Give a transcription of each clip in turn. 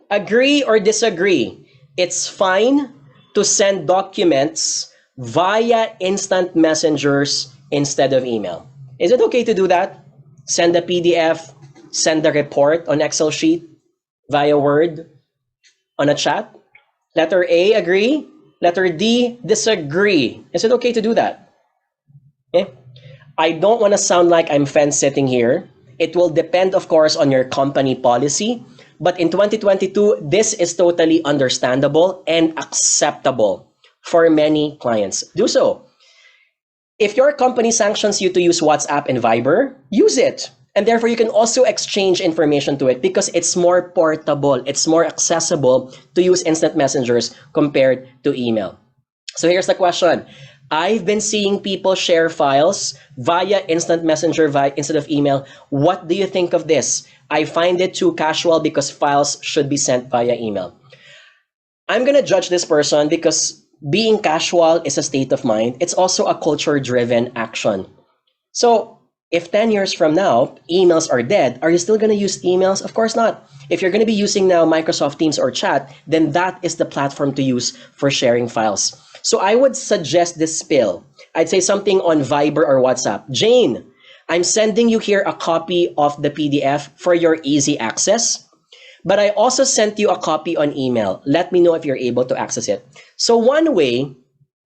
Agree or disagree? It's fine to send documents via instant messengers instead of email. Is it okay to do that? Send a PDF, send a report on Excel sheet via Word on a chat? Letter A, agree. Letter D, disagree. Is it okay to do that? Okay. I don't want to sound like I'm fence-sitting here. It will depend, of course, on your company policy. But in 2022, this is totally understandable and acceptable for many clients. Do so. If your company sanctions you to use WhatsApp and Viber, use it. And therefore, you can also exchange information to it because it's more portable. It's more accessible to use instant messengers compared to email. So here's the question. I've been seeing people share files via instant messenger instead of email. What do you think of this? I find it too casual because files should be sent via email. I'm going to judge this person because being casual is a state of mind. It's also a culture-driven action. So if 10 years from now, emails are dead, are you still going to use emails? Of course not. If you're going to be using now Microsoft Teams or chat, then that is the platform to use for sharing files. So I would suggest this spill. I'd say something on Viber or WhatsApp. Jane, I'm sending you here a copy of the PDF for your easy access, but I also sent you a copy on email. Let me know if you're able to access it. So one way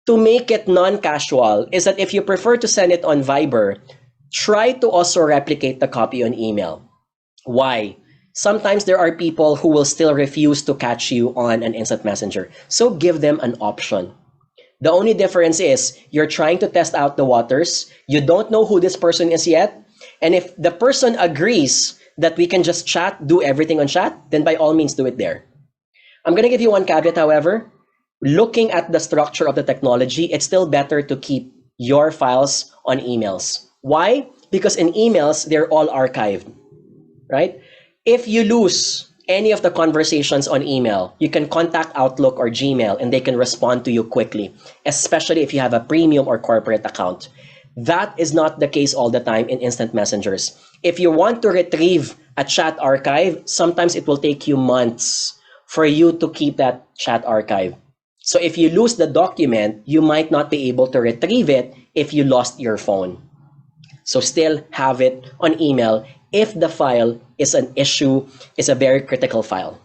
to make it non-casual is that if you prefer to send it on Viber, try to also replicate the copy on email. Why? Sometimes there are people who will still refuse to catch you on an instant messenger. So give them an option. The only difference is you're trying to test out the waters. You don't know who this person is yet. And if the person agrees that we can just chat, do everything on chat, then by all means do it there. I'm going to give you one caveat, however. Looking at the structure of the technology, it's still better to keep your files on emails. Why? Because in emails, they're all archived, right? If you lose any of the conversations on email, you can contact Outlook or Gmail and they can respond to you quickly, especially if you have a premium or corporate account. That is not the case all the time in instant messengers. If you want to retrieve a chat archive, sometimes it will take you months for you to keep that chat archive. So if you lose the document, you might not be able to retrieve it if you lost your phone. So still have it on email if the file is an issue, is a very critical file.